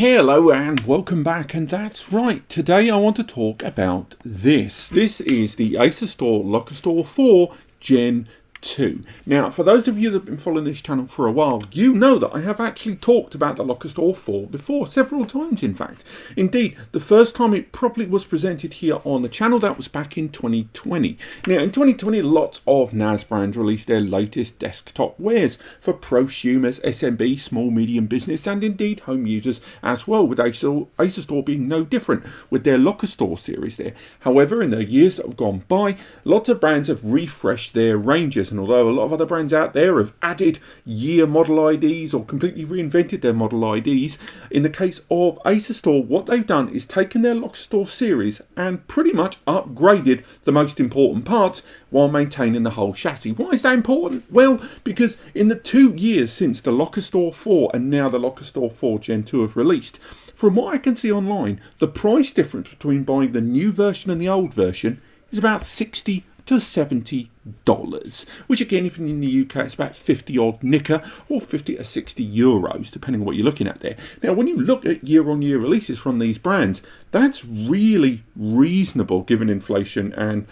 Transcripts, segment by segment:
Hello and welcome back, and that's right, today I want to talk about this. This is the Asustor Lockerstor 4 Gen 2. Now, for those of you that have been following this channel for a while, you know that I have actually talked about the Lokerstor 4 before, several times in fact. Indeed, the first time it properly was presented here on the channel, that was back in 2020. Now, in 2020, lots of NAS brands released their latest desktop wares for prosumers, SMB, small, medium business, and indeed home users as well, with Asustor being no different with their Lokerstor series there. However, in the years that have gone by, lots of brands have refreshed their ranges. And although a lot of other brands out there have added year model IDs or completely reinvented their model IDs, in the case of Asustor, what they've done is taken their Lockstor series and pretty much upgraded the most important parts while maintaining the whole chassis. Why is that important? Well, because in the 2 years since the Lokerstor 4 and now the Lokerstor 4 Gen 2 have released, from what I can see online, the price difference between buying the new version and the old version is about $60 to $70, which again, if you're in the UK, it's about 50 odd nicker or 50 to 60 euros, depending on what you're looking at there. Now, when you look at year-on-year releases from these brands, that's really reasonable given inflation and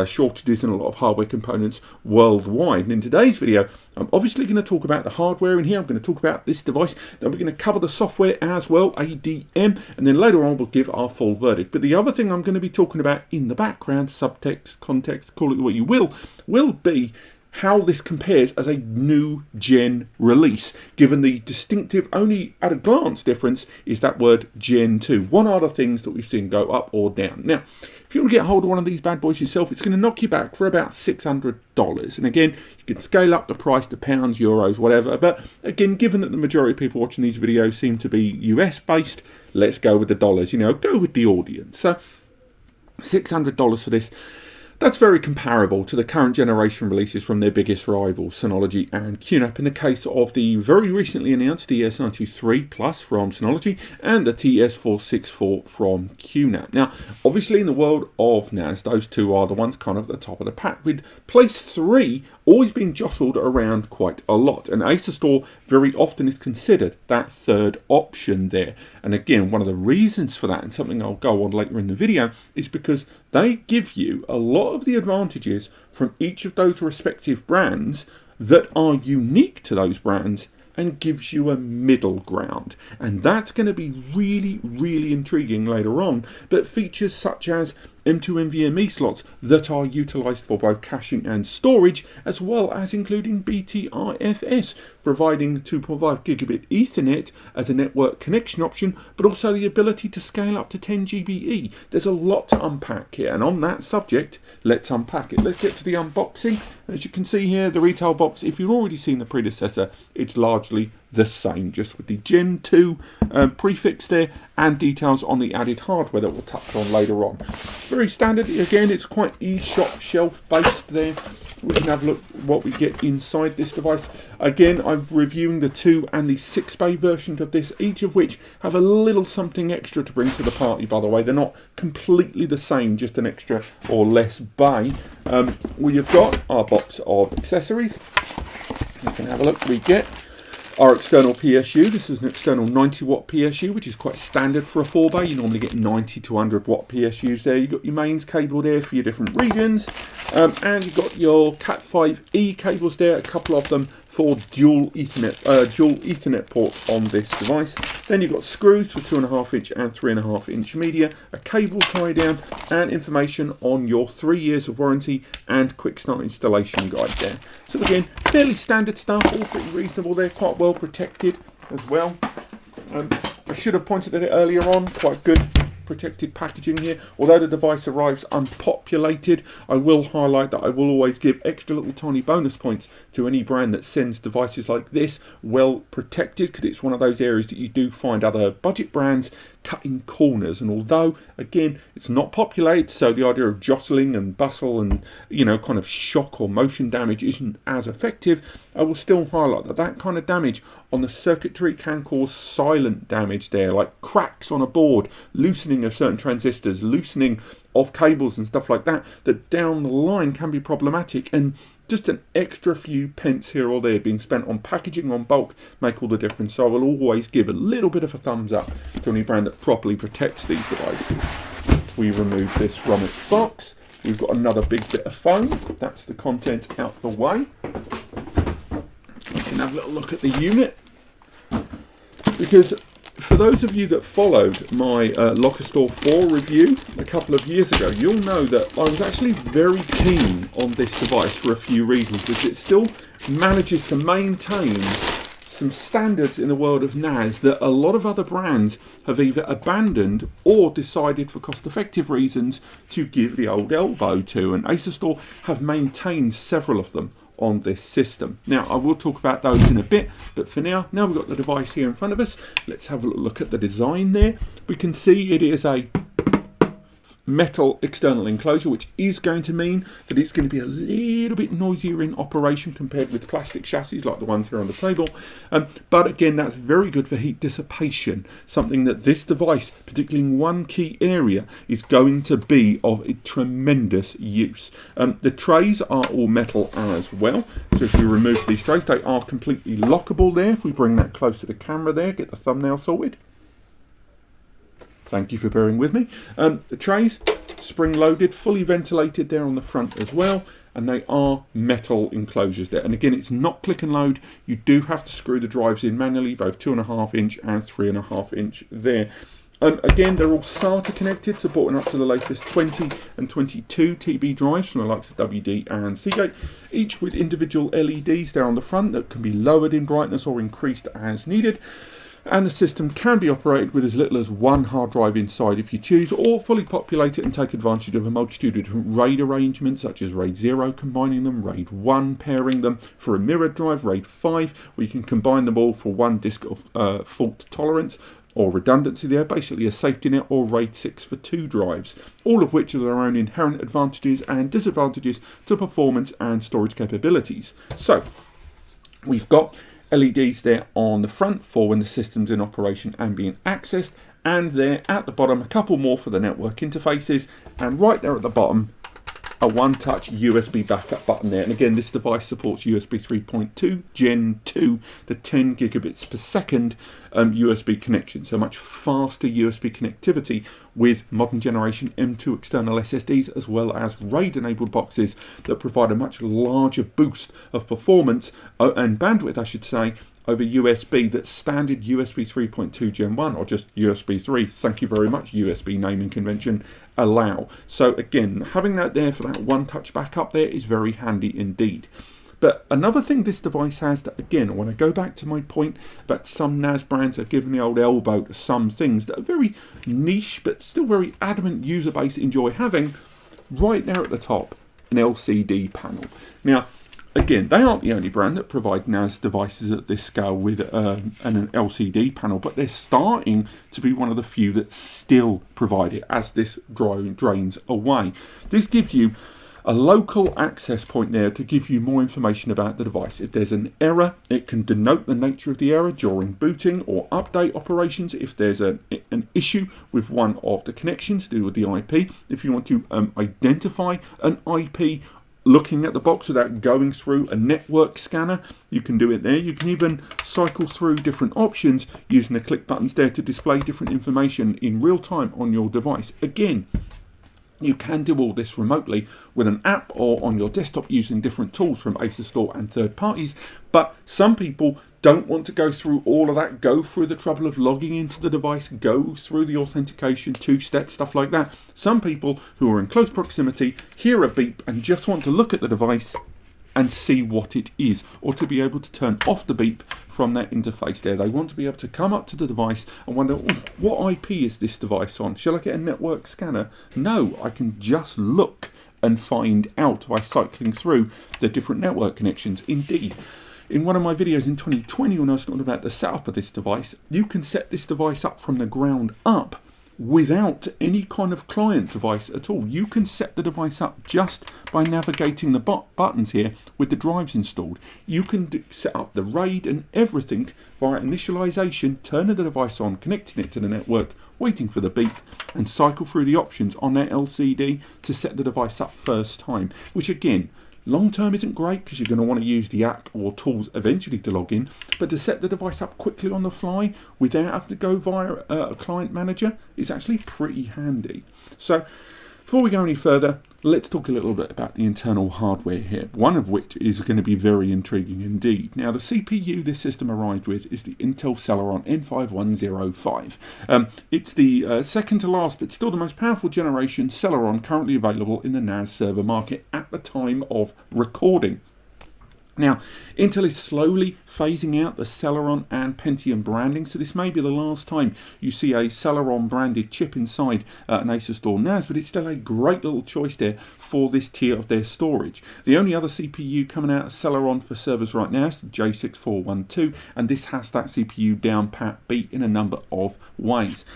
shortages in a lot of hardware components worldwide. And in today's video, I'm obviously going to talk about the hardware in here. I'm going to talk about this device. Then we're going to cover the software as well, ADM, and then later on we'll give our full verdict. But the other thing I'm going to be talking about in the background, subtext, context, call it what you will be how this compares as a new gen release, given the distinctive, only at a glance difference is that word Gen 2. What are the things that we've seen go up or down? Now, if you want to get hold of one of these bad boys yourself, it's going to knock you back for about $600. And again, you can scale up the price to pounds, euros, whatever. But again, given that the majority of people watching these videos seem to be US based, let's go with the dollars, go with the audience. So $600 for this. That's very comparable to the current generation releases from their biggest rivals, Synology and QNAP, in the case of the very recently announced TS923 Plus from Synology and the TS464 from QNAP. Now, obviously in the world of NAS, those two are the ones kind of at the top of the pack, with place 3 always being jostled around quite a lot. And Asustor very often is considered that third option there. And again, one of the reasons for that, and something I'll go on later in the video, is because they give you a lot of the advantages from each of those respective brands that are unique to those brands and gives you a middle ground. And that's going to be really, really intriguing later on. But features such as M.2 NVMe slots that are utilised for both caching and storage, as well as including BTRFS, providing 2.5 gigabit Ethernet as a network connection option, but also the ability to scale up to 10 GBE. There's a lot to unpack here, and on that subject, let's unpack it. Let's get to the unboxing. As you can see here, the retail box, if you've already seen the predecessor, it's largely the same, just with the Gen 2 prefix there and details on the added hardware that we'll touch on later on. Very standard, again, it's quite eShop shelf based there. We can have a look what we get inside this device. Again, I'm reviewing the 2 and the 6 bay versions of this, each of which have a little something extra to bring to the party, by the way. They're not completely the same, just an extra or less bay. We've got our box of accessories. You can have a look. We get our external PSU. This is an external 90 watt PSU, which is quite standard for a 4-bay. You normally get 90 to 100 watt PSUs there. You've got your mains cable there for your different regions. And you've got your Cat5e cables there, a couple of them for dual Ethernet ports on this device. Then you've got screws for 2.5 inch and 3.5 inch media, a cable tie down, and information on your 3 years of warranty and quick start installation guide there. So again, fairly standard stuff, all pretty reasonable there, quite well protected as well. I should have pointed at it earlier on, quite good protected packaging here. Although the device arrives unpopulated, I will highlight that I will always give extra little tiny bonus points to any brand that sends devices like this well protected, because it's one of those areas that you do find other budget brands cutting corners. And although again it's not populated, so the idea of jostling and bustle and kind of shock or motion damage isn't as effective, I will still highlight that that kind of damage on the circuitry can cause silent damage there, like cracks on a board, loosening of certain transistors, loosening of cables and stuff like that, that down the line can be problematic. And just an extra few pence here or there being spent on packaging on bulk make all the difference. So I will always give a little bit of a thumbs up to any brand that properly protects these devices. We remove this from its box. We've got another big bit of foam. That's the contents out the way. We can have a little look at the unit. Because for those of you that followed my Lokerstor 4 review a couple of years ago, you'll know that I was actually very keen on this device for a few reasons, because it still manages to maintain some standards in the world of NAS that a lot of other brands have either abandoned or decided for cost-effective reasons to give the old elbow to, and Asustor have maintained several of them on this system. Now, I will talk about those in a bit, but for now we've got the device here in front of us. Let's have a look at the design there. We can see it is a metal external enclosure, which is going to mean that it's going to be a little bit noisier in operation compared with plastic chassis like the ones here on the table, but again, that's very good for heat dissipation, something that this device, particularly in one key area, is going to be of a tremendous use. The trays are all metal as well, so if we remove these trays, they are completely lockable there. If we bring that close to the camera there, get the thumbnail sorted. Thank you for bearing with me. The trays, spring-loaded, fully ventilated there on the front as well, and they are metal enclosures there. And again, it's not click and load. You do have to screw the drives in manually, both 2.5 inch and 3.5 inch there. Again, they're all SATA connected, supporting up to the latest 20 and 22 TB drives from the likes of WD and Seagate, each with individual LEDs there on the front that can be lowered in brightness or increased as needed. And the system can be operated with as little as one hard drive inside if you choose, or fully populate it and take advantage of a multitude of different RAID arrangements, such as RAID 0 combining them, RAID 1 pairing them for a mirrored drive, RAID 5 where you can combine them all for one disk of fault tolerance or redundancy there, basically a safety net, or RAID 6 for 2 drives, all of which have their own inherent advantages and disadvantages to performance and storage capabilities. So we've got LEDs there on the front for when the system's in operation and being accessed, and there at the bottom a couple more for the network interfaces, and right there at the bottom a one-touch USB backup button there. And again, this device supports USB 3.2 Gen 2, the 10 gigabits per second USB connection, so much faster USB connectivity with modern generation M.2 external SSDs, as well as RAID enabled boxes that provide a much larger boost of performance and bandwidth, I should say, over USB that's standard USB 3.2 Gen 1, or just USB 3, thank you very much USB naming convention, allow. So again, having that there for that one-touch backup there is very handy indeed. But another thing this device has that, again, I want to go back to my point about some NAS brands are giving the old elbow to some things that are very niche but still very adamant user base enjoy having, right there at the top, an LCD panel. Now, again, they aren't the only brand that provide NAS devices at this scale with an LCD panel, but they're starting to be one of the few that still provide it as this drains away. This gives you a local access point there to give you more information about the device. If there's an error, it can denote the nature of the error during booting or update operations. If there's an issue with one of the connections to do with the IP, if you want to identify an IP looking at the box without going through a network scanner, you can do it there. You can even cycle through different options using the click buttons there to display different information in real time on your device. Again, you can do all this remotely with an app or on your desktop using different tools from Asustor and third parties, but some people don't want to go through all of that, go through the trouble of logging into the device, go through the authentication, two-step, stuff like that. Some people who are in close proximity hear a beep and just want to look at the device and see what it is, or to be able to turn off the beep from that interface there. They want to be able to come up to the device and wonder, what IP is this device on? Shall I get a network scanner? No, I can just look and find out by cycling through the different network connections. Indeed, in one of my videos in 2020 when I was talking about the setup of this device, you can set this device up from the ground up without any kind of client device at all. You can set the device up just by navigating the buttons here with the drives installed. You can set up the RAID and everything via initialization, turning the device on, connecting it to the network, waiting for the beep, and cycle through the options on that LCD to set the device up first time, which again Long term isn't great because you're going to want to use the app or tools eventually to log in, but to set the device up quickly on the fly without having to go via a client manager is actually pretty handy. So before we go any further, let's talk a little bit about the internal hardware here, one of which is going to be very intriguing indeed. Now, the CPU this system arrived with is the Intel Celeron N5105. It's the second to last, but still the most powerful generation Celeron currently available in the NAS server market at the time of recording. Now, Intel is slowly phasing out the Celeron and Pentium branding, so this may be the last time you see a Celeron branded chip inside an Asustor NAS, but it's still a great little choice there for this tier of their storage. The only other CPU coming out of Celeron for servers right now is the J6412, and this has that CPU down pat beat in a number of ways.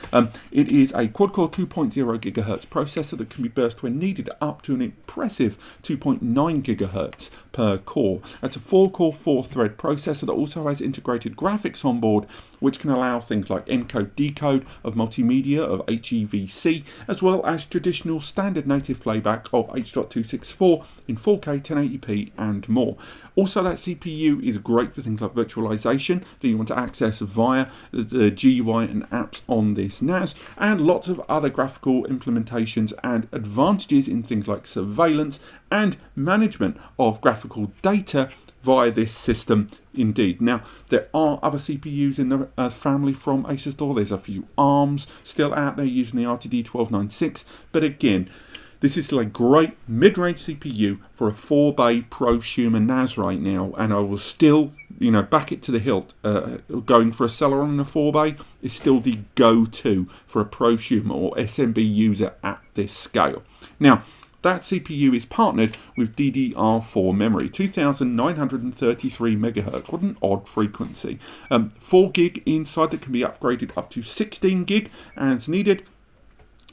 It is a quad-core 2.0 GHz processor that can be burst when needed up to an impressive 2.9 GHz per core. That's a 4-core, 4-thread processor that also has integrated graphics on board, which can allow things like encode decode of multimedia of HEVC, as well as traditional standard native playback of H.264 in 4K 1080p and more. Also, that CPU is great for things like virtualization that you want to access via the GUI and apps on this NAS, and lots of other graphical implementations and advantages in things like surveillance and management of graphical data via this system indeed. Now, there are other CPUs in the family from Asustor. There's a few ARMs still out there using the RTD1296, but again, this is a great mid-range CPU for a 4-bay prosumer NAS right now, and I will still, back it to the hilt. Going for a Celeron and a 4-bay is still the go-to for a prosumer or SMB user at this scale. Now, that CPU is partnered with DDR4 memory, 2933 MHz. What an odd frequency. 4 gig inside that can be upgraded up to 16 gig as needed.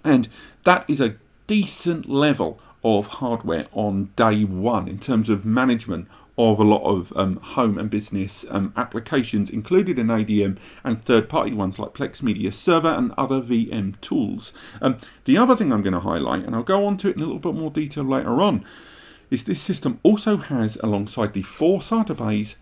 And that is a decent level of hardware on day one in terms of management of a lot of home and business applications, included in ADM and third-party ones like Plex Media Server and other VM tools. The other thing I'm going to highlight, and I'll go on to it in a little bit more detail later on, is this system also has, alongside the 4 SATA bays,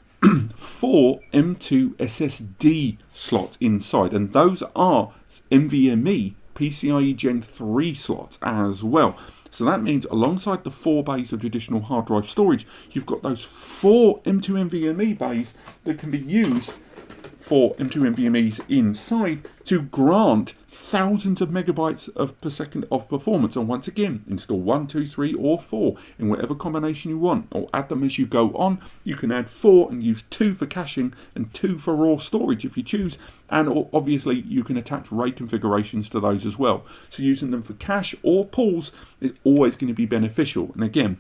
4 M.2 SSD slots inside, and those are NVMe PCIe Gen 3 slots as well. So that means alongside the 4 bays of traditional hard drive storage, you've got those 4 M.2 NVMe bays that can be used for M.2 NVMe's inside to grant thousands of megabytes per second of performance. And once again, install 1, 2, 3 or 4 in whatever combination you want, or add them as you go on. You can add 4 and use 2 for caching and 2 for raw storage if you choose. And obviously you can attach RAID configurations to those as well. So using them for cache or pools is always going to be beneficial. And again,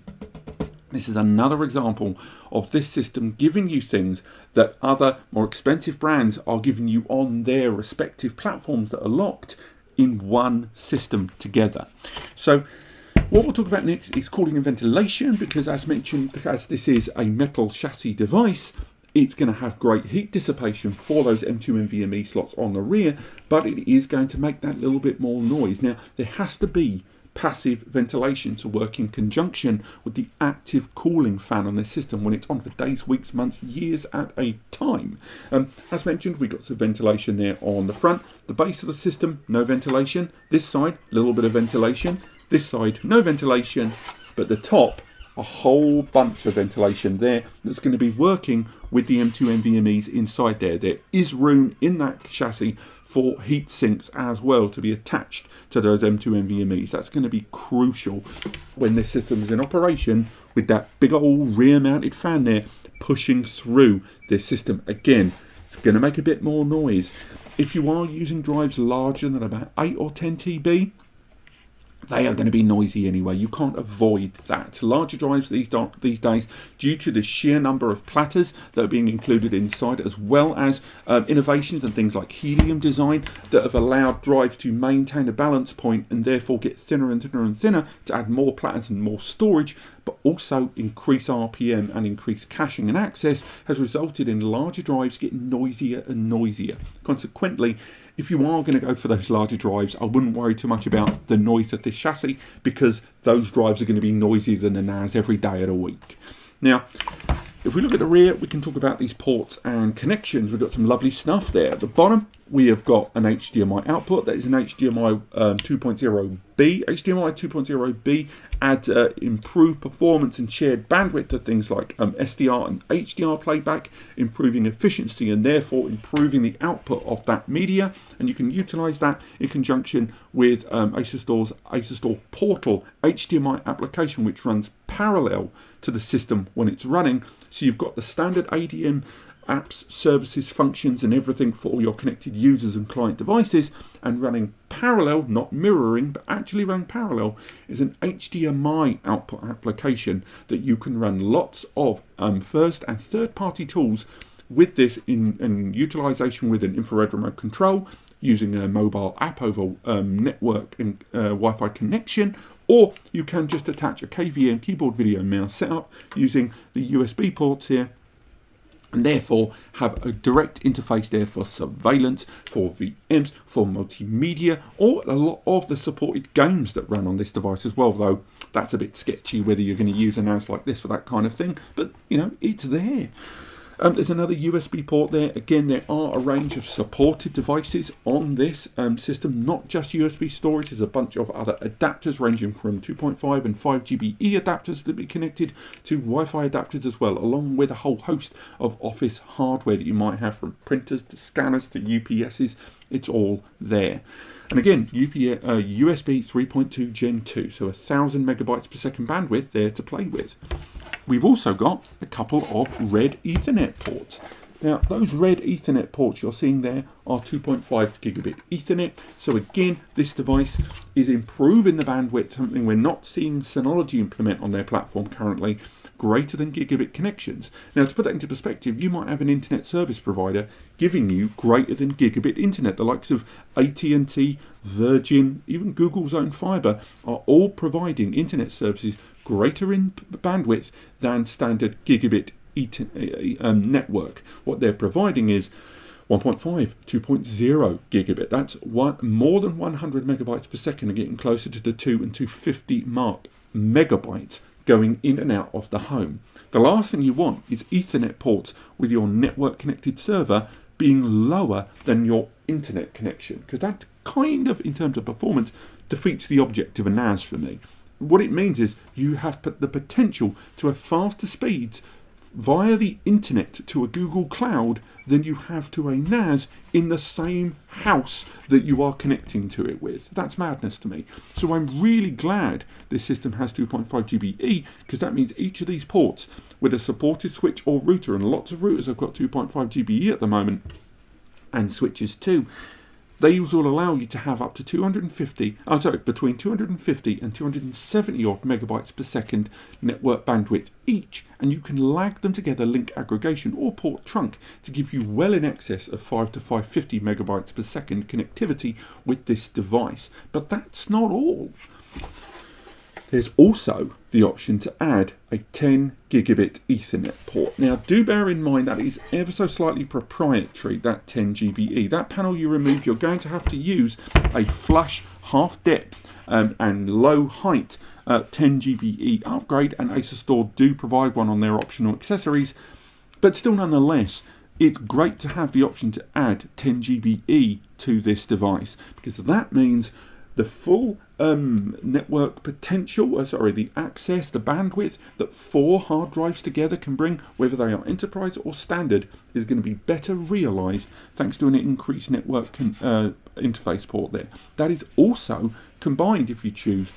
this is another example of this system giving you things that other more expensive brands are giving you on their respective platforms that are locked in one system together. So what we'll talk about next is cooling and ventilation, because as mentioned, as this is a metal chassis device, it's going to have great heat dissipation for those M.2 NVMe slots on the rear, but it is going to make that little bit more noise. Now, there has to be passive ventilation to work in conjunction with the active cooling fan on this system when it's on for days, weeks, months, years at a time. As mentioned, we've got some ventilation there on the front. The base of the system, no ventilation. This side, a little bit of ventilation. This side, no ventilation. But the top, a whole bunch of ventilation there that's going to be working with the M.2 NVMe's inside there. There is room in that chassis for heat sinks as well to be attached to those M.2 NVMe's. That's going to be crucial when this system is in operation with that big old rear mounted fan there pushing through this system. Again, it's going to make a bit more noise. If you are using drives larger than about 8 or 10 TB, they are going to be noisy anyway. You can't avoid that. Larger drives these days, due to the sheer number of platters that are being included inside, as well as innovations and things like helium design that have allowed drives to maintain a balance point and therefore get thinner and thinner and thinner to add more platters and more storage, but also increased RPM and increased caching and access has resulted in larger drives getting noisier and noisier. Consequently, if you are going to go for those larger drives, I wouldn't worry too much about the noise of this chassis, because those drives are going to be noisier than the NAS every day of the week. Now, if we look at the rear, we can talk about these ports and connections. We've got some lovely stuff there. At the bottom, we have got an HDMI output. That is an HDMI 2.0B. HDMI 2.0B adds improved performance and shared bandwidth to things like SDR and HDR playback, improving efficiency and therefore improving the output of that media. And you can utilize that in conjunction with Asustor's Asustor Portal HDMI application, which runs parallel to the system when it's running. So you've got the standard ADM apps, services, functions, and everything for all your connected users and client devices, and running parallel, not mirroring, but actually running parallel, is an HDMI output application that you can run lots of first and third party tools with this in utilization with an infrared remote control, using a mobile app over network and Wi-Fi connection, or you can just attach a KVM keyboard, video and mouse setup using the USB ports here, and therefore have a direct interface there for surveillance, for VMs, for multimedia, or a lot of the supported games that run on this device as well, though that's a bit sketchy whether you're going to use a NAS like this for that kind of thing, but you know, it's there. There's another USB port there. Again, there are a range of supported devices on this system, not just USB storage. There's a bunch of other adapters ranging from 2.5 and 5 GBE adapters that be connected to Wi-Fi adapters as well, along with a whole host of office hardware that you might have, from printers to scanners to UPSs. It's all there. And again, USB 3.2 Gen 2, so 1,000 megabytes per second bandwidth there to play with. We've also got a couple of red Ethernet ports. Now, those red Ethernet ports you're seeing there are 2.5 gigabit Ethernet. So again, this device is improving the bandwidth, something we're not seeing Synology implement on their platform currently, greater than gigabit connections. Now, to put that into perspective, you might have an internet service provider giving you greater than gigabit internet. The likes of AT&T, Virgin, even Google's own fiber are all providing internet services greater in bandwidth than standard gigabit network. What they're providing is 1.5, 2.0 gigabit. That's more than 100 megabytes per second, and getting closer to the 2 and 250 mark megabytes going in and out of the home. The last thing you want is Ethernet ports with your network connected server being lower than your internet connection, because that kind of, in terms of performance, defeats the object of a NAS for me. What it means is you have the potential to have faster speeds via the internet to a Google Cloud than you have to a NAS in the same house that you are connecting to it with. That's madness to me. So I'm really glad this system has 2.5 GBE, because that means each of these ports with a supported switch or router, and lots of routers have got 2.5 GBE at the moment, and switches too. These will allow you to have up to between 250 and 270 odd megabytes per second network bandwidth each, and you can lag them together, link aggregation or port trunk, to give you well in excess of 5 to 550 megabytes per second connectivity with this device. But that's not all. There's also the option to add a 10 gigabit Ethernet port. Now, do bear in mind that is ever so slightly proprietary, that 10 GBE. That panel you remove, you're going to have to use a flush, half depth and low height 10 GBE upgrade, and Asustor do provide one on their optional accessories. But still, nonetheless, it's great to have the option to add 10 GBE to this device, because that means the full network potential, the access, the bandwidth that 4 hard drives together can bring, whether they are enterprise or standard, is going to be better realized thanks to an increased network interface port there. That is also combined, if you choose,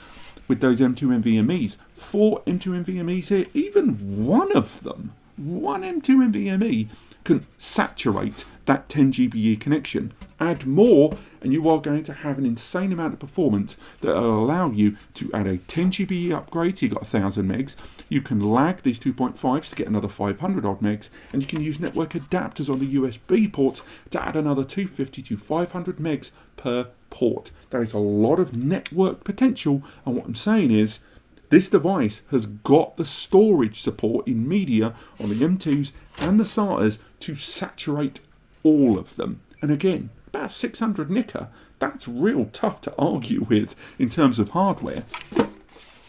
with those M.2 NVMe's. 4 M.2 NVMe's here, even one of them, one M.2 NVMe can saturate that 10 GBE connection. Add more and you are going to have an insane amount of performance that will allow you to add a 10 GBE upgrade, so you've got 1000 megs. You can lag these 2.5s to get another 500 odd megs, and you can use network adapters on the USB ports to add another 250 to 500 megs per port. That is a lot of network potential, and what I'm saying is, This device has got the storage support in media on the M2s and the SATAs to saturate all of them. And again, about 600 nicker, that's real tough to argue with in terms of hardware.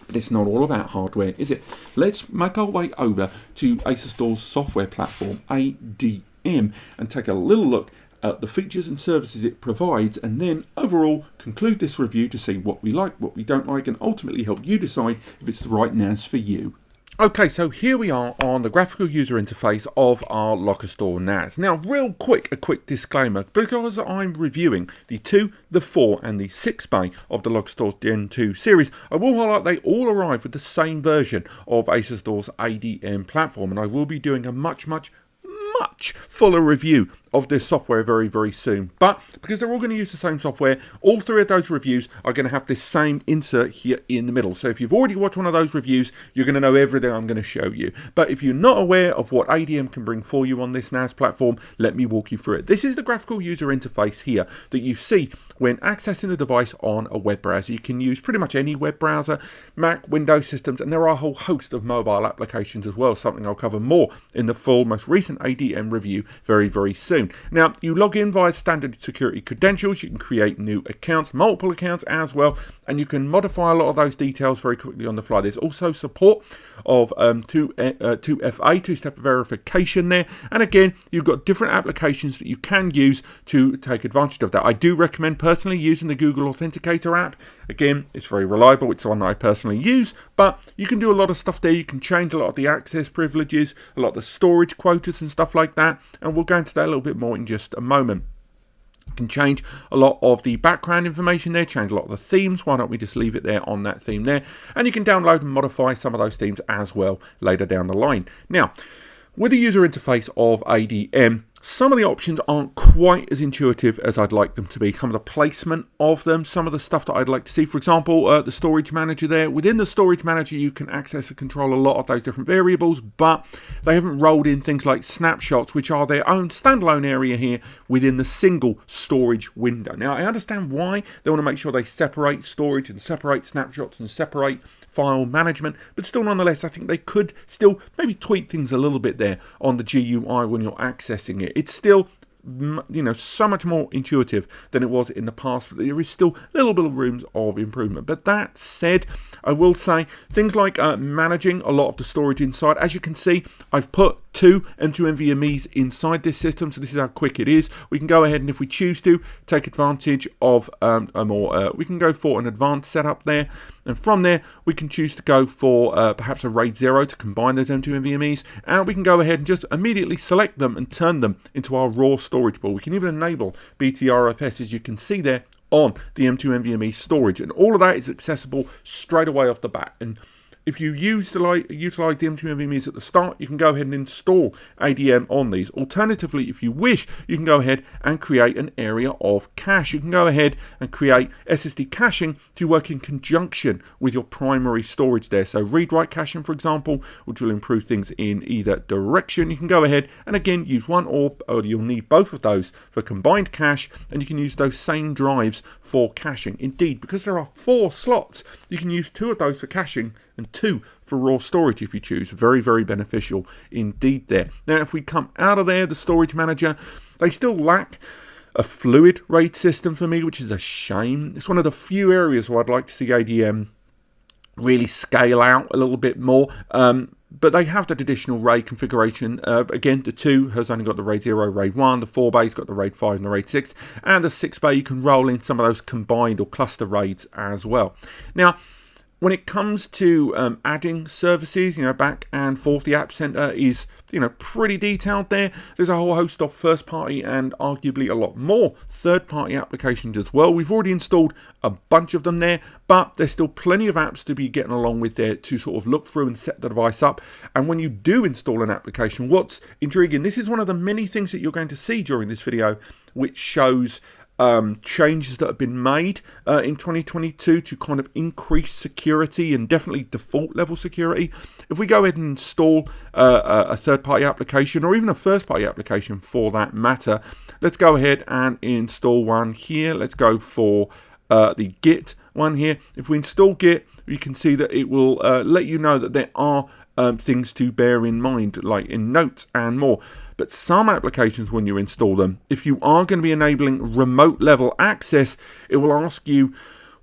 But it's not all about hardware, is it? Let's make our way over to Asustor's software platform, ADM, and take a little look at the features and services it provides, and then overall conclude this review to see what we like, what we don't like, and ultimately help you decide if it's the right NAS for you. Okay, so here we are on the graphical user interface of our Lokerstor NAS. Now, real quick, a quick disclaimer, because I'm reviewing the 2, the 4 and the 6 bay of the Lokerstor Gen 2 series, I will highlight they all arrive with the same version of Asustor's ADM platform, and I will be doing a much fuller review of this software very soon. But because they're all going to use the same software, all 3 of those reviews are going to have this same insert here in the middle. So if you've already watched one of those reviews, you're going to know everything I'm going to show you. But if you're not aware of what ADM can bring for you on this NAS platform, let me walk you through it. This is the graphical user interface here that you see when accessing the device on a web browser. You can use pretty much any web browser, Mac, Windows systems, and there are a whole host of mobile applications as well, something I'll cover more in the full, most recent ADM review very soon. Now, you log in via standard security credentials, you can create new accounts, multiple accounts as well, and you can modify a lot of those details very quickly on the fly. There's also support of 2FA, two-step verification there, and again, you've got different applications that you can use to take advantage of that. I do recommend personally using the Google Authenticator app. Again, it's very reliable, it's one that I personally use, but you can do a lot of stuff there. You can change a lot of the access privileges, a lot of the storage quotas and stuff like that, and we'll go into that a little bit more in just a moment. You can change a lot of the background information there, change a lot of the themes. Why don't we just leave it there on that theme there? And you can download and modify some of those themes as well later down the line. Now, with the user interface of ADM, some of the options aren't quite as intuitive as I'd like them to be. Some of the placement of them, some of the stuff that I'd like to see. For example, the storage manager there. Within the storage manager, you can access and control a lot of those different variables, but they haven't rolled in things like snapshots, which are their own standalone area here within the single storage window. Now, I understand why they want to make sure they separate storage and separate snapshots and separate file management, but still nonetheless, I think they could still maybe tweak things a little bit there on the GUI when you're accessing it. It's still, you know, so much more intuitive than it was in the past, but there is still a little bit of room of improvement. But that said, I will say things like managing a lot of the storage inside. As you can see, I've put 2 M.2 NVMe's inside this system, so this is how quick it is. We can go ahead and if we choose to, take advantage of we can go for an advanced setup there, and from there we can choose to go for perhaps a RAID 0 to combine those M.2 NVMe's, and we can go ahead and just immediately select them and turn them into our raw storage pool. We can even enable BTRFS, as you can see there, on the M.2 NVMe storage, and all of that is accessible straight away off the bat. And if you utilize the M.2 NVMe's at the start, you can go ahead and install ADM on these. Alternatively, if you wish, you can go ahead and create an area of cache. You can go ahead and create SSD caching to work in conjunction with your primary storage there. So read-write caching, for example, which will improve things in either direction. You can go ahead and again use one or you'll need both of those for combined cache, and you can use those same drives for caching. Indeed, because there are 4 slots, you can use 2 of those for caching and 2 for raw storage if you choose. Very beneficial indeed there. Now, if we come out of there, the storage manager, they still lack a fluid RAID system for me, which is a shame. It's one of the few areas where I'd like to see ADM really scale out a little bit more. But they have that additional RAID configuration. Again, the 2 has only got the RAID 0, RAID 1, the 4 bay's got the RAID 5 and the RAID 6, and the 6 bay you can roll in some of those combined or cluster RAIDs as well. Now, when it comes to adding services, back and forth, the App Center is, pretty detailed there. There's a whole host of first-party and arguably a lot more third-party applications as well. We've already installed a bunch of them there, but there's still plenty of apps to be getting along with there to sort of look through and set the device up. And when you do install an application, what's intriguing, this is one of the many things that you're going to see during this video, which shows changes that have been made in 2022 to kind of increase security and definitely default level security. If we go ahead and install a third-party application, or even a first-party application for that matter, let's go ahead and install one here. Let's go for the Git one here. If we install Git, you can see that it will let you know that there are things to bear in mind, like in notes and more. But some applications, when you install them, if you are going to be enabling remote level access, it will ask you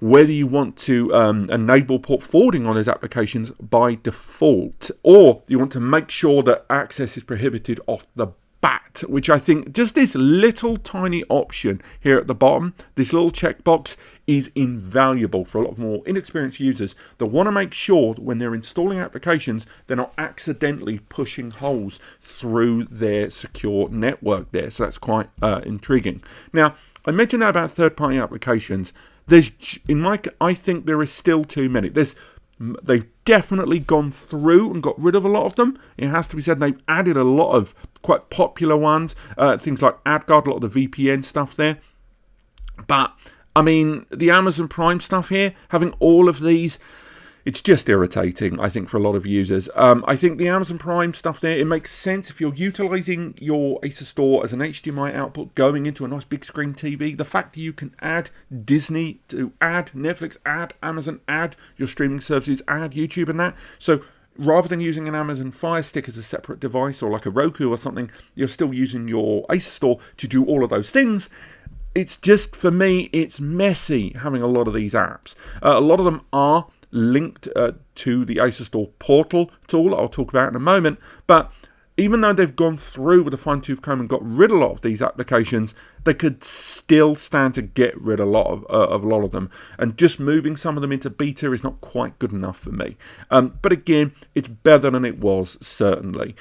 whether you want to enable port forwarding on those applications by default, or you want to make sure that access is prohibited off the bat, which I think just this little tiny option here at the bottom, this little checkbox, is invaluable for a lot of more inexperienced users that want to make sure that when they're installing applications, they're not accidentally pushing holes through their secure network there. So that's quite intriguing. Now, I mentioned about third-party applications. I think there is still too many. They've definitely gone through and got rid of a lot of them. It has to be said, they've added a lot of quite popular ones, things like AdGuard, a lot of the VPN stuff there. But, I mean, the Amazon Prime stuff here, having all of these, it's just irritating, I think, for a lot of users. I think the Amazon Prime stuff there, it makes sense if you're utilizing your Asustor as an HDMI output going into a nice big screen TV. The fact that you can add Disney, to add Netflix, add Amazon, add your streaming services, add YouTube and that. So rather than using an Amazon Fire Stick as a separate device or like a Roku or something, you're still using your Asustor to do all of those things. It's just, for me, it's messy having a lot of these apps. A lot of them are linked to the Asustor portal tool I'll talk about in a moment, but even though they've gone through with a fine-tooth comb and got rid of a lot of these applications, they could still stand to get rid of a lot of them, and just moving some of them into beta is not quite good enough for me. But again, it's better than it was, certainly.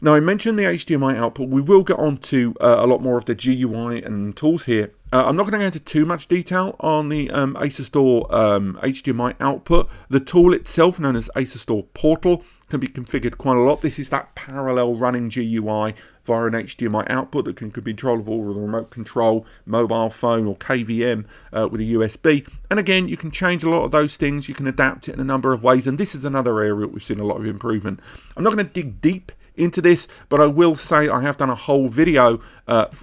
Now, I mentioned the HDMI output. We will get on to a lot more of the GUI and tools here. I'm not going to go into too much detail on the Asustor HDMI output. The tool itself, known as Asustor Portal, can be configured quite a lot. This is that parallel running GUI via an HDMI output that can be controllable with a remote control, mobile phone, or KVM with a USB. And again, you can change a lot of those things. You can adapt it in a number of ways. And this is another area we've seen a lot of improvement. I'm not going to dig deep into this, but I will say I have done a whole video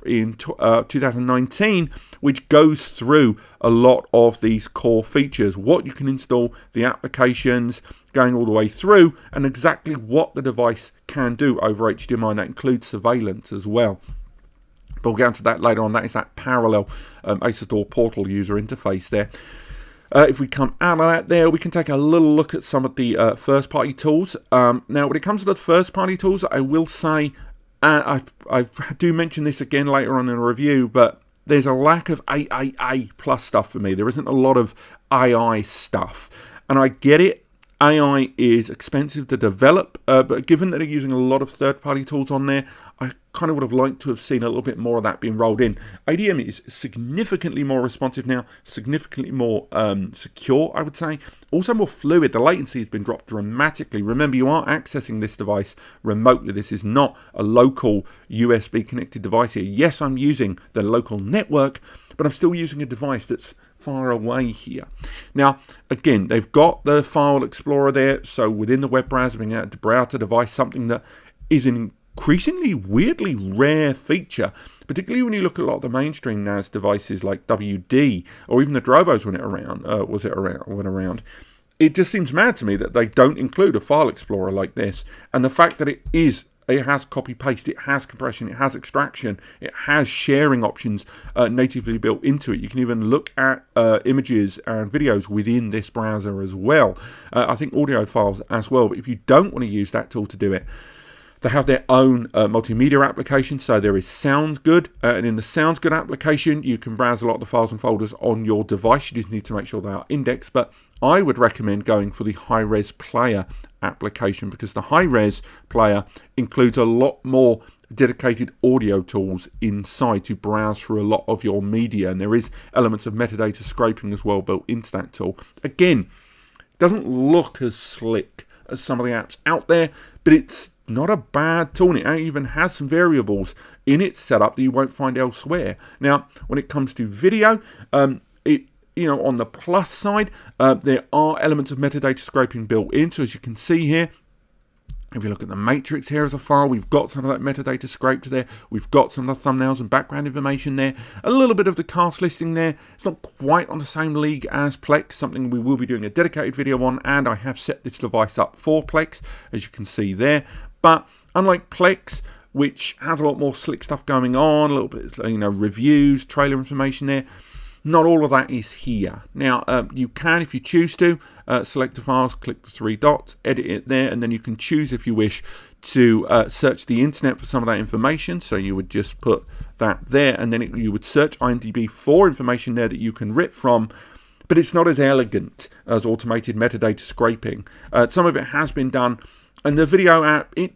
in 2019 which goes through a lot of these core features, what you can install, the applications going all the way through, and exactly what the device can do over HDMI, and that includes surveillance as well. But we'll get into that later on. That is that parallel Asustor Portal user interface there. If we come out of that there, we can take a little look at some of the first-party tools. Now, when it comes to the first-party tools, I will say, I do mention this again later on in a review, but there's a lack of AAA plus stuff for me. There isn't a lot of AI stuff. And I get it. AI is expensive to develop, but given that they're using a lot of third-party tools on there, I kind of would have liked to have seen a little bit more of that being rolled in. ADM is significantly more responsive now, significantly more secure, I would say. Also more fluid. The latency has been dropped dramatically. Remember, you are accessing this device remotely. This is not a local USB-connected device here. Yes, I'm using the local network, but I'm still using a device that's far away here. Now, again, they've got the File Explorer there, so within the web browser, being able to browse the device, something that is an increasingly weirdly rare feature, particularly when you look at a lot of the mainstream NAS devices like WD, or even the Drobos when it went around. It just seems mad to me that they don't include a File Explorer like this, and the fact that it has copy-paste, it has compression, it has extraction, it has sharing options natively built into it. You can even look at images and videos within this browser as well. I think audio files as well, but if you don't want to use that tool to do it, they have their own multimedia application, so there is SoundGood, and in the SoundGood application, you can browse a lot of the files and folders on your device. You just need to make sure they are indexed, but I would recommend going for the Hi-Res Player application, because the Hi-Res Player includes a lot more dedicated audio tools inside to browse through a lot of your media, and there is elements of metadata scraping as well built into that tool. Again, it doesn't look as slick as some of the apps out there, but it's not a bad tool. It even has some variables in its setup that you won't find elsewhere. Now, when it comes to video, on the plus side, there are elements of metadata scraping built in. So as you can see here, If you look at the matrix here as a file, we've got some of that metadata scraped there. We've got some of the thumbnails and background information there. A little bit of the cast listing there. It's not quite on the same league as Plex, something we will be doing a dedicated video on, and I have set this device up for Plex, as you can see there. But unlike Plex, which has a lot more slick stuff going on, a little bit, reviews, trailer information there, not all of that is here. Now, you can, if you choose to, select the files, click the 3 dots, edit it there, and then you can choose, if you wish, to search the internet for some of that information. So you would just put that there, and then you would search IMDb for information there that you can rip from. But it's not as elegant as automated metadata scraping. Some of it has been done, and the video app, it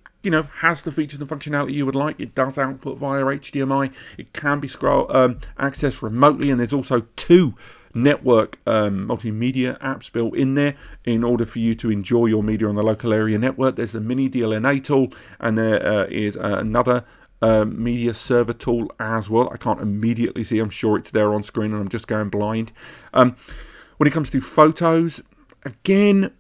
has the features and functionality you would like. It does output via HDMI. It can be accessed remotely, and there's also 2 network multimedia apps built in there in order for you to enjoy your media on the local area network. There's a mini DLNA tool, and there is another media server tool as well. I can't immediately see. I'm sure it's there on screen, and I'm just going blind. When it comes to photos, again,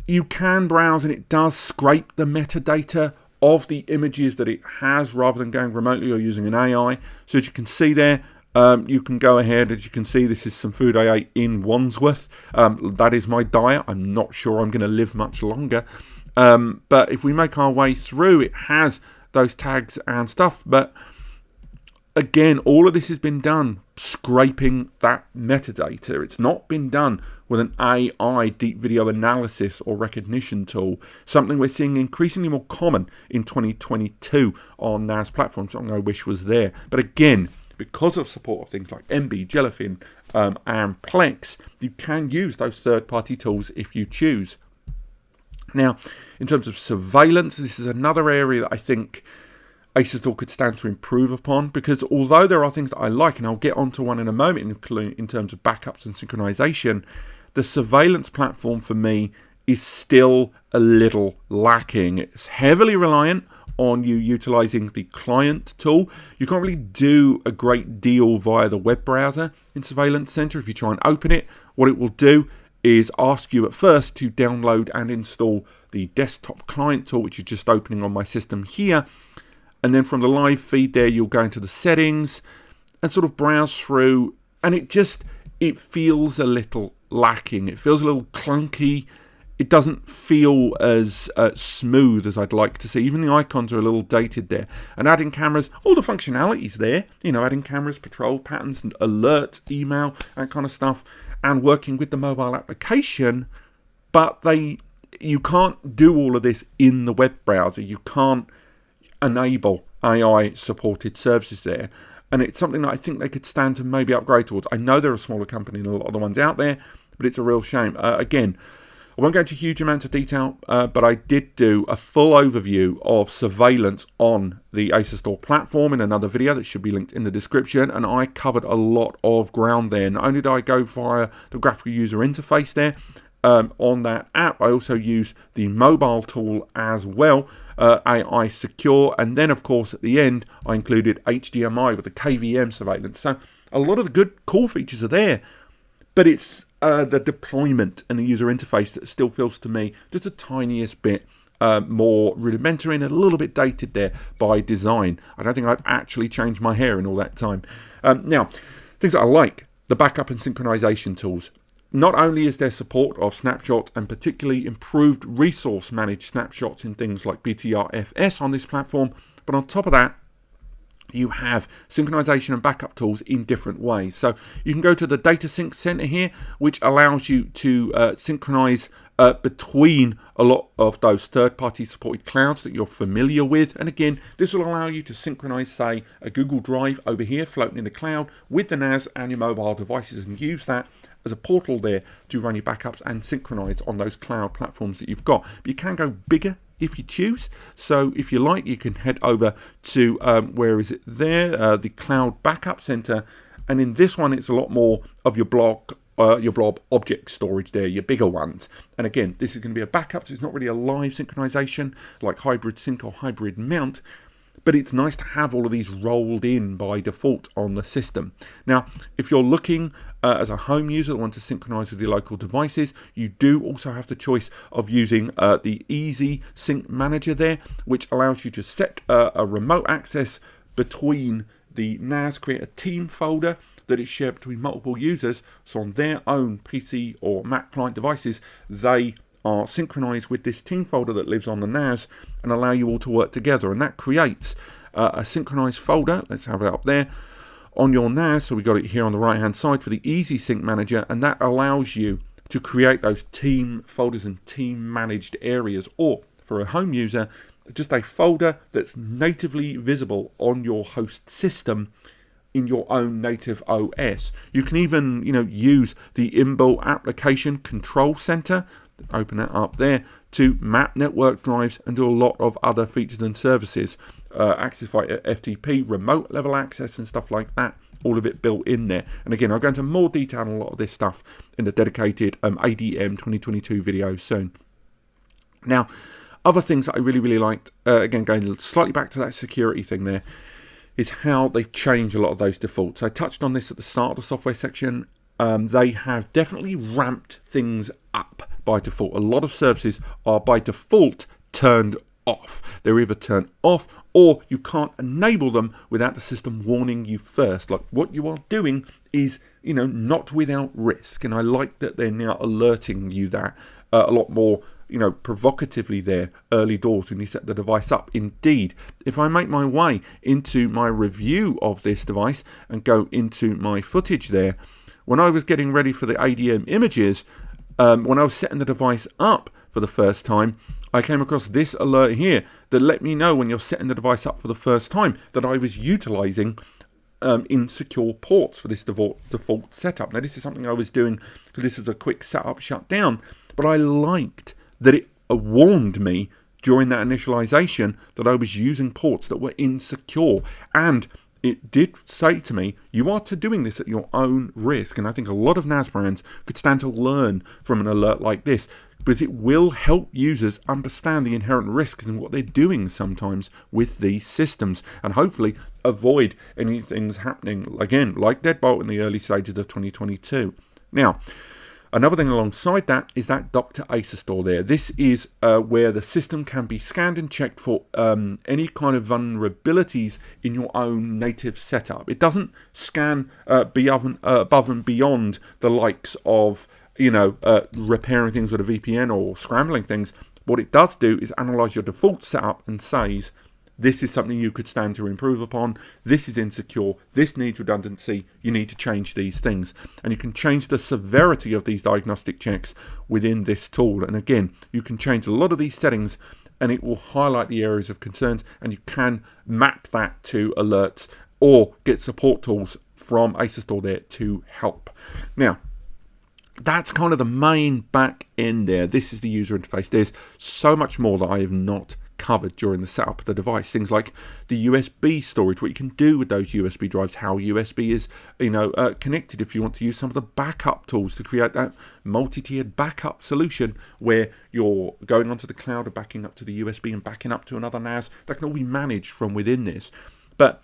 you can browse, and it does scrape the metadata of the images that it has rather than going remotely or using an AI. So as you can see there, you can go ahead. As you can see, this is some food I ate in Wandsworth. That is my diet. I'm not sure I'm going to live much longer. But if we make our way through, it has those tags and stuff. But again, all of this has been done scraping that metadata. It's not been done with an AI deep video analysis or recognition tool, something we're seeing increasingly more common in 2022 on NAS platforms, something I wish was there. But again, because of support of things like MB, Jellyfin, and Plex, you can use those third-party tools if you choose. Now, in terms of surveillance, this is another area that I think Asustor could stand to improve upon, because although there are things that I like, and I'll get onto one in a moment in terms of backups and synchronization, the surveillance platform for me is still a little lacking. It's heavily reliant on you utilizing the client tool. You can't really do a great deal via the web browser in Surveillance Center. If you try and open it, what it will do is ask you at first to download and install the desktop client tool, which is just opening on my system here. And then from the live feed there, you'll go into the settings and sort of browse through. And it feels a little lacking. It feels a little clunky. It doesn't feel as smooth as I'd like to see. Even the icons are a little dated there. And adding cameras, all the functionality's there. Adding cameras, patrol patterns, and alerts, email, that kind of stuff. And working with the mobile application. But you can't do all of this in the web browser. You can't enable AI supported services there, and it's something that I think they could stand to maybe upgrade towards. I know they're a smaller company than a lot of the ones out there, but it's a real shame. Again, I won't go into huge amounts of detail, but I did do a full overview of surveillance on the Asustor platform in another video that should be linked in the description, and I covered a lot of ground there. Not only did I go via the graphical user interface there, on that app, I also use the mobile tool as well, AI Secure, and then of course at the end I included HDMI with the KVM surveillance. So a lot of the good cool features are there, but it's the deployment and the user interface that still feels to me just the tiniest bit more rudimentary and a little bit dated there by design. I don't think I've actually changed my hair in all that time. Now, things that I like, the backup and synchronization tools. Not only is there support of snapshots and particularly improved resource managed snapshots in things like BTRFS on this platform, but on top of that, you have synchronization and backup tools in different ways. So you can go to the Data Sync Center here, which allows you to synchronize between a lot of those third-party supported clouds that you're familiar with. And again, this will allow you to synchronize, say, a Google Drive over here floating in the cloud with the NAS and your mobile devices, and use that as a portal there to run your backups and synchronize on those cloud platforms that you've got. But you can go bigger if you choose. So if you like, you can head over to, where is it there? The Cloud Backup Center. And in this one, it's a lot more of your blob object storage there, your bigger ones. And again, this is going to be a backup, so it's not really a live synchronization like hybrid sync or hybrid mount. but it's nice to have all of these rolled in by default on the system. Now, if you're looking as a home user that wants to synchronize with your local devices, you do also have the choice of using the Easy Sync Manager there, which allows you to set a remote access between the NAS, create a team folder that is shared between multiple users, so on their own PC or Mac client devices, they are synchronized with this team folder that lives on the NAS and allow you all to work together. And that creates a synchronized folder, let's have it up there, on your NAS. So we got it here on the right hand side for the Easy Sync Manager, and that allows you to create those team folders and team managed areas, or for a home user, just a folder that's natively visible on your host system in your own native OS. You can even, use the inbuilt application control center, open it up there, to map network drives and do a lot of other features and services. Access via FTP, remote level access and stuff like that. All of it built in there. And again, I'll go into more detail on a lot of this stuff in the dedicated ADM 2022 video soon. Now, other things that I really liked, again, going slightly back to that security thing there, is how they've changed a lot of those defaults. I touched on this at the start of the software section. They have definitely ramped things up by default. A lot of services are by default turned off. They're either turned off or you can't enable them without the system warning you first. Like, what you are doing is, not without risk. And I like that they're now alerting you that a lot more, provocatively there early doors when you set the device up. Indeed, if I make my way into my review of this device and go into my footage there, when I was getting ready for the ADM images, when I was setting the device up for the first time, I came across this alert here that let me know when you're setting the device up for the first time that I was utilizing insecure ports for this default setup. Now, this is something I was doing, so this is a quick setup shutdown, but I liked that it warned me during that initialization that I was using ports that were insecure. And it did say to me, you are doing this at your own risk. And I think a lot of NAS brands could stand to learn from an alert like this, because it will help users understand the inherent risks and what they're doing sometimes with these systems, and hopefully avoid any things happening, again, like Deadbolt in the early stages of 2022. Now, another thing alongside that is that Dr. Asustor there. This is where the system can be scanned and checked for any kind of vulnerabilities in your own native setup. It doesn't scan above and beyond the likes of, repairing things with a VPN or scrambling things. What it does do is analyze your default setup and says, this is something you could stand to improve upon. This is insecure. This needs redundancy. You need to change these things. And you can change the severity of these diagnostic checks within this tool. And again, you can change a lot of these settings and it will highlight the areas of concerns, and you can map that to alerts or get support tools from Asustor there to help. Now, that's kind of the main back end there. This is the user interface. There's so much more that I have not covered during the setup of the device. Things like the USB storage, what you can do with those USB drives, how USB is connected if you want to use some of the backup tools to create that multi-tiered backup solution where you're going onto the cloud and backing up to the USB and backing up to another NAS. That can all be managed from within this. But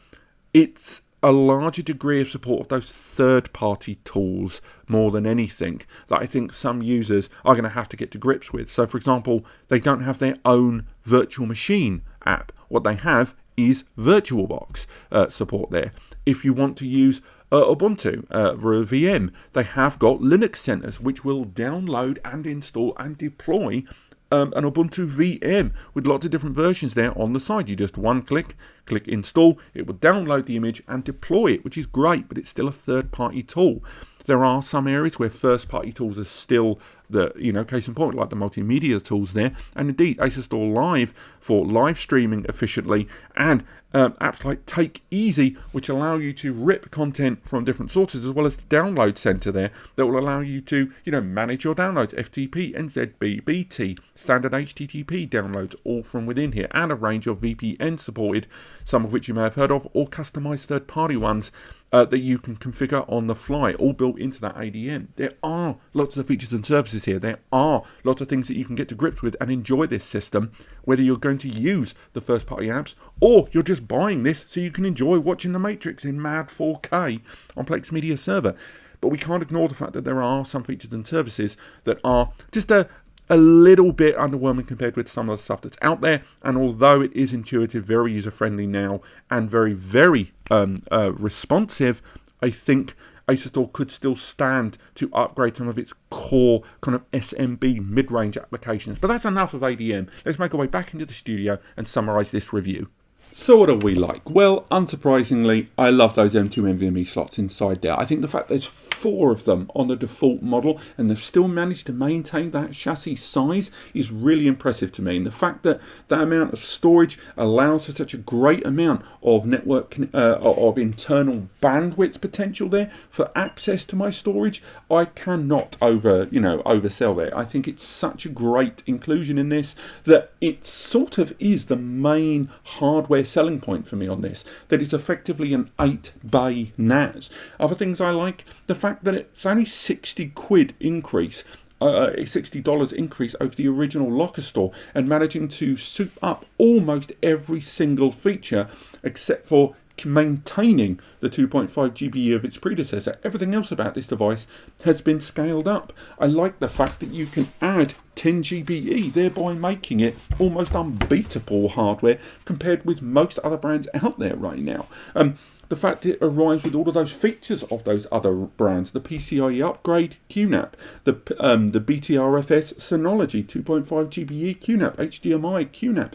it's a larger degree of support of those third-party tools more than anything that I think some users are going to have to get to grips with. So, for example, they don't have their own virtual machine app. What they have is VirtualBox support there. If you want to use Ubuntu for a VM, they have got Linux centers which will download and install and deploy an Ubuntu VM with lots of different versions there on the side. You just click install, it will download the image and deploy it, which is great, but it's still a third-party tool. There are some areas where first-party tools are still the, case in point, like the multimedia tools there, and indeed Asustor Live for live streaming efficiently, and apps like Take Easy, which allow you to rip content from different sources, as well as the download center there that will allow you to, manage your downloads, FTP, NZB, BT, standard HTTP downloads, all from within here, and a range of VPN supported, some of which you may have heard of, or customized third-party ones that you can configure on the fly, all built into that ADM. There are lots of features and services nuances here. There are lots of things that you can get to grips with and enjoy this system, whether you're going to use the first-party apps or you're just buying this so you can enjoy watching The Matrix in mad 4K on Plex Media Server. But we can't ignore the fact that there are some features and services that are just a little bit underwhelming compared with some of the stuff that's out there. And although it is intuitive, very user-friendly now, and very, very responsive, I think Asustor could still stand to upgrade some of its core kind of SMB mid-range applications. But that's enough of ADM. Let's make our way back into the studio and summarize this review. So what do we like? Well, unsurprisingly, I love those M.2 NVMe slots inside there. I think the fact there's 4 of them on the default model and they've still managed to maintain that chassis size is really impressive to me. And the fact that that amount of storage allows for such a great amount of network, of internal bandwidth potential there for access to my storage, I cannot oversell there. I think it's such a great inclusion in this that it sort of is the main hardware selling point for me on this, that it's effectively an 8-bay NAS. Other things I like, the fact that it's only 60 quid increase, $60 increase over the original Lokerstor, and managing to soup up almost every single feature except for maintaining the 2.5 GBE of its predecessor. Everything else about this device has been scaled up. I like the fact that you can add 10 GBE, thereby making it almost unbeatable hardware compared with most other brands out there right now. The fact it arrives with all of those features of those other brands, the PCIe upgrade QNAP, the BTRFS Synology 2.5 GBE QNAP, HDMI QNAP,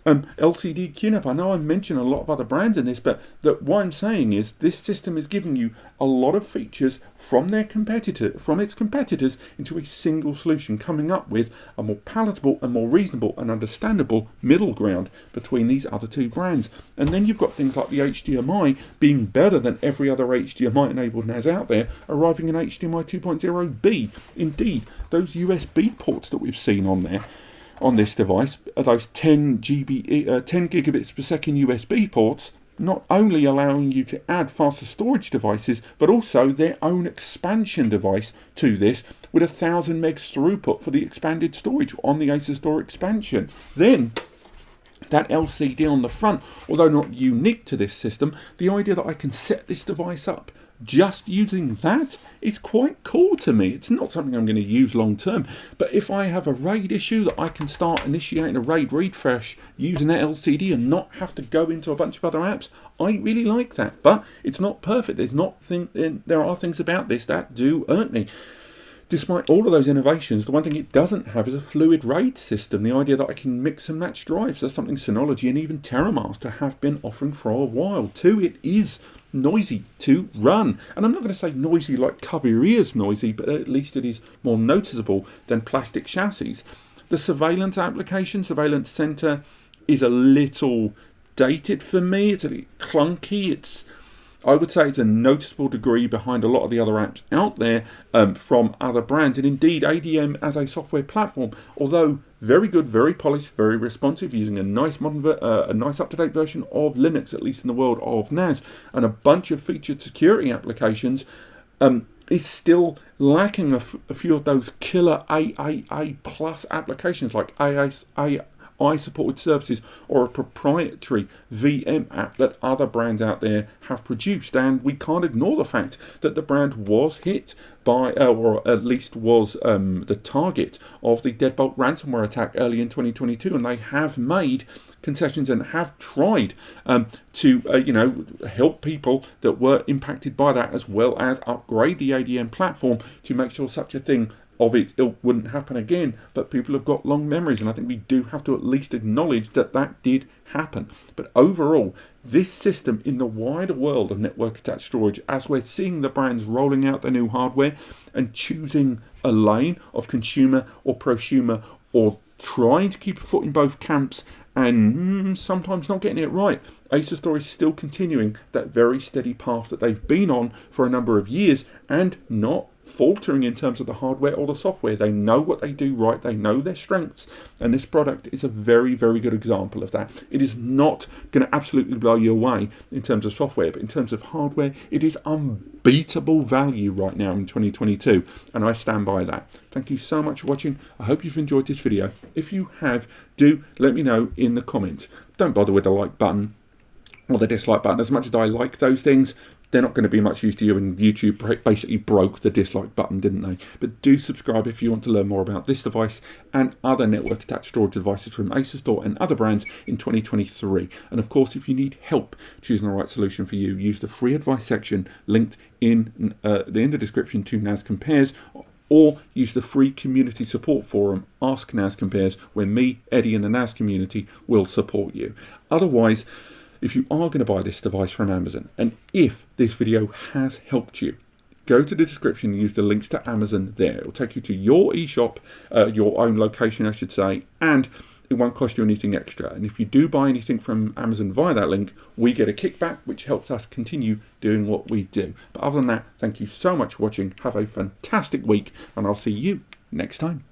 LCD QNAP. I know I mentioned a lot of other brands in this, but what I'm saying is this system is giving you a lot of features from its competitors into a single solution, coming up with a more palatable and more reasonable and understandable middle ground between these other 2 brands. And then you've got things like the HDMI being better than every other HDMI enabled NAS out there, arriving in HDMI 2.0B. Indeed, those USB ports that we've seen on there, on this device, are those 10 gigabits per second USB ports, not only allowing you to add faster storage devices, but also their own expansion device to this with 1000 megs throughput for the expanded storage on the Asustor expansion. Then that LCD on the front, although not unique to this system, the idea that I can set this device up just using that is quite cool to me. It's not something I'm going to use long term, but if I have a RAID issue, that I can start initiating a RAID refresh using that LCD and not have to go into a bunch of other apps, I really like that. But it's not perfect. There are things about this that do irk me. Despite all of those innovations, the one thing it doesn't have is a fluid RAID system. The idea that I can mix and match drives, that's something Synology and even TerraMaster have been offering for a while. 2, it is noisy to run. And I'm not going to say noisy like cover your ears noisy, but at least it is more noticeable than plastic chassis. The surveillance application, Surveillance Center, is a little dated for me. It's a bit clunky. I would say it's a noticeable degree behind a lot of the other apps out there from other brands. And indeed, ADM as a software platform, although very good, very polished, very responsive, using a nice nice up-to-date version of Linux, at least in the world of NAS, and a bunch of featured security applications, is still lacking a few of those killer AAA plus applications like AI-supported services or a proprietary VM app that other brands out there have produced. And we can't ignore the fact that the brand was hit by, or at least was the target of the Deadbolt ransomware attack early in 2022, and they have made concessions and have tried to help people that were impacted by that, as well as upgrade the ADM platform to make sure such a thing of its ilk wouldn't happen again. But people have got long memories, and I think we do have to at least acknowledge that that did happen. But overall, this system in the wider world of network attached storage, as we're seeing the brands rolling out their new hardware and choosing a lane of consumer or prosumer, or trying to keep a foot in both camps and sometimes not getting it right, Asustor is still continuing that very steady path that they've been on for a number of years, and not faltering in terms of the hardware or the software. They know what they do right, they know their strengths, and this product is a very, very good example of that. It is not going to absolutely blow you away in terms of software, but in terms of hardware, it is unbeatable value right now in 2022, and I stand by that. Thank you so much for watching. I hope you've enjoyed this video. If you have, do let me know in the comments. Don't bother with the like button or the dislike button. As much as I like those things, they're not going to be much use to you, and YouTube basically broke the dislike button, didn't they? But do subscribe if you want to learn more about this device and other network attached storage devices from Asustor and other brands in 2023. And of course, if you need help choosing the right solution for you, use the free advice section linked in the description to NASCompares, or use the free community support forum, Ask NASCompares, where me, Eddie, and the NAS community will support you. Otherwise, if you are going to buy this device from Amazon, and if this video has helped you, go to the description and use the links to Amazon there. It will take you to your eShop, your own location, I should say, and it won't cost you anything extra. And if you do buy anything from Amazon via that link, we get a kickback, which helps us continue doing what we do. But other than that, thank you so much for watching. Have a fantastic week, and I'll see you next time.